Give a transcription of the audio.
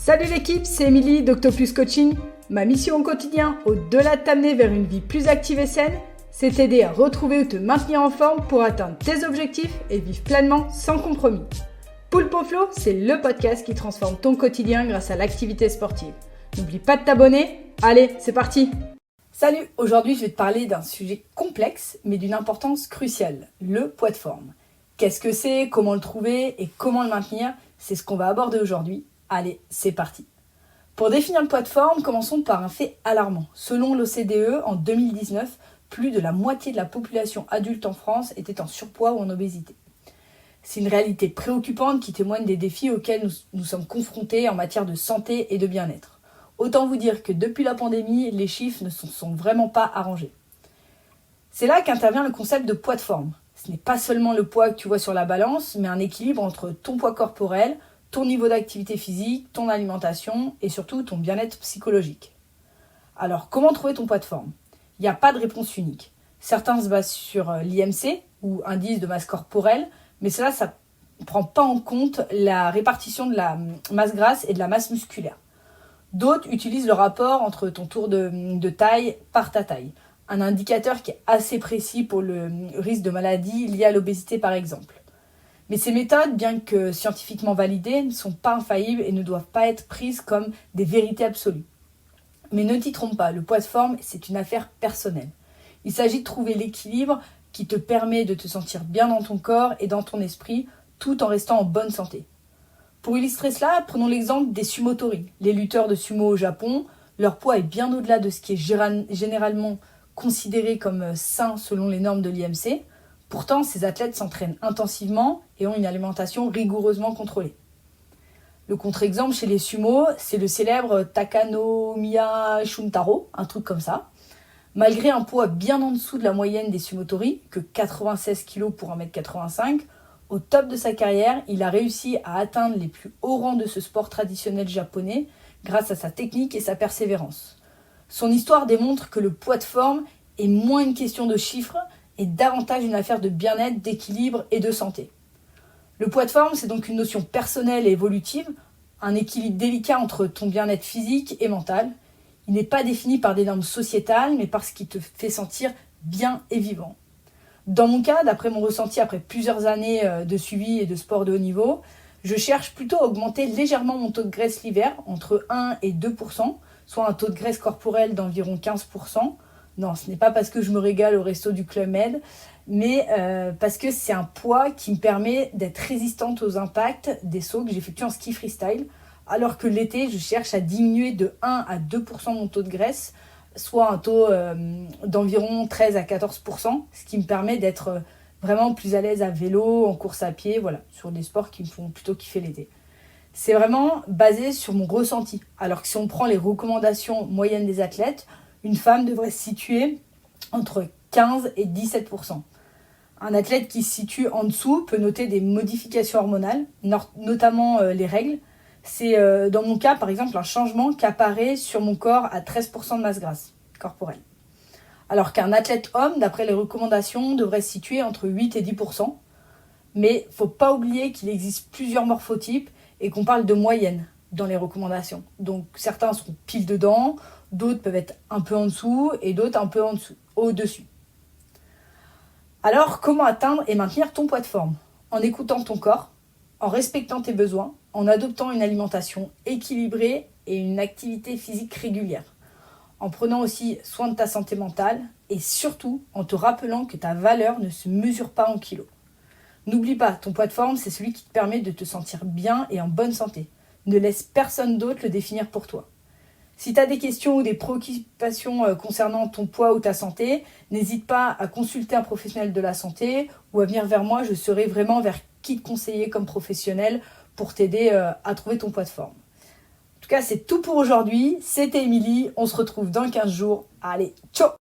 Salut l'équipe, c'est Émilie d'Octopus Coaching. Ma mission au quotidien, au-delà de t'amener vers une vie plus active et saine, c'est t'aider à retrouver ou te maintenir en forme pour atteindre tes objectifs et vivre pleinement sans compromis. Poulpe au Flow, c'est le podcast qui transforme ton quotidien grâce à l'activité sportive. N'oublie pas de t'abonner. Allez, c'est parti! Salut, aujourd'hui je vais te parler d'un sujet complexe mais d'une importance cruciale, le poids de forme. Qu'est-ce que c'est, comment le trouver et comment le maintenir, c'est ce qu'on va aborder aujourd'hui. Allez, c'est parti. Pour définir le poids de forme, commençons par un fait alarmant. Selon l'OCDE, en 2019, plus de la moitié de la population adulte en France était en surpoids ou en obésité. C'est une réalité préoccupante qui témoigne des défis auxquels nous sommes confrontés en matière de santé et de bien-être. Autant vous dire que depuis la pandémie, les chiffres ne se sont vraiment pas arrangés. C'est là qu'intervient le concept de poids de forme. Ce n'est pas seulement le poids que tu vois sur la balance, mais un équilibre entre ton poids corporel, ton niveau d'activité physique, ton alimentation et surtout ton bien-être psychologique. Alors, comment trouver ton poids de forme ? Il n'y a pas de réponse unique. Certains se basent sur l'IMC, ou indice de masse corporelle, mais ça ne prend pas en compte la répartition de la masse grasse et de la masse musculaire. D'autres utilisent le rapport entre ton tour de taille par ta taille, un indicateur qui est assez précis pour le risque de maladie lié à l'obésité par exemple. Mais ces méthodes, bien que scientifiquement validées, ne sont pas infaillibles et ne doivent pas être prises comme des vérités absolues. Mais ne t'y trompe pas, le poids de forme, c'est une affaire personnelle. Il s'agit de trouver l'équilibre qui te permet de te sentir bien dans ton corps et dans ton esprit, tout en restant en bonne santé. Pour illustrer cela, prenons l'exemple des sumotori. Les lutteurs de sumo au Japon, leur poids est bien au-delà de ce qui est généralement considéré comme sain selon les normes de l'IMC. Pourtant, ces athlètes s'entraînent intensivement et ont une alimentation rigoureusement contrôlée. Le contre-exemple chez les sumo, c'est le célèbre Takanomiya Shuntaro, un truc comme ça. Malgré un poids bien en dessous de la moyenne des sumotori, que 96 kg pour 1m85, au top de sa carrière, il a réussi à atteindre les plus hauts rangs de ce sport traditionnel japonais grâce à sa technique et sa persévérance. Son histoire démontre que le poids de forme est moins une question de chiffres et davantage une affaire de bien-être, d'équilibre et de santé. Le poids de forme, c'est donc une notion personnelle et évolutive, un équilibre délicat entre ton bien-être physique et mental. Il n'est pas défini par des normes sociétales, mais par ce qui te fait sentir bien et vivant. Dans mon cas, d'après mon ressenti après plusieurs années de suivi et de sport de haut niveau, je cherche plutôt à augmenter légèrement mon taux de graisse l'hiver, entre 1 et 2%, soit un taux de graisse corporelle d'environ 15%. Non, ce n'est pas parce que je me régale au resto du Club Med, mais parce que c'est un poids qui me permet d'être résistante aux impacts des sauts que j'effectue en ski freestyle, alors que l'été, je cherche à diminuer de 1 à 2% mon taux de graisse, soit un taux d'environ 13 à 14%, ce qui me permet d'être vraiment plus à l'aise à vélo, en course à pied, voilà, sur des sports qui me font plutôt kiffer l'été. C'est vraiment basé sur mon ressenti, alors que si on prend les recommandations moyennes des athlètes, une femme devrait se situer entre 15 et 17%. Un athlète qui se situe en dessous peut noter des modifications hormonales, notamment les règles. C'est dans mon cas, par exemple, un changement qui apparaît sur mon corps à 13% de masse grasse corporelle. Alors qu'un athlète homme, d'après les recommandations, devrait se situer entre 8 et 10%. Mais il ne faut pas oublier qu'il existe plusieurs morphotypes et qu'on parle de moyenne dans les recommandations. Donc certains seront pile dedans, d'autres peuvent être un peu en dessous et d'autres un peu au-dessus. Alors, comment atteindre et maintenir ton poids de forme ? En écoutant ton corps, en respectant tes besoins, en adoptant une alimentation équilibrée et une activité physique régulière, en prenant aussi soin de ta santé mentale et surtout en te rappelant que ta valeur ne se mesure pas en kilos. N'oublie pas, ton poids de forme, c'est celui qui te permet de te sentir bien et en bonne santé. Ne laisse personne d'autre le définir pour toi. Si tu as des questions ou des préoccupations concernant ton poids ou ta santé, n'hésite pas à consulter un professionnel de la santé ou à venir vers moi, je saurai vraiment vers qui te conseiller comme professionnel pour t'aider à trouver ton poids de forme. En tout cas, c'est tout pour aujourd'hui. C'était Émilie, on se retrouve dans 15 jours. Allez, ciao!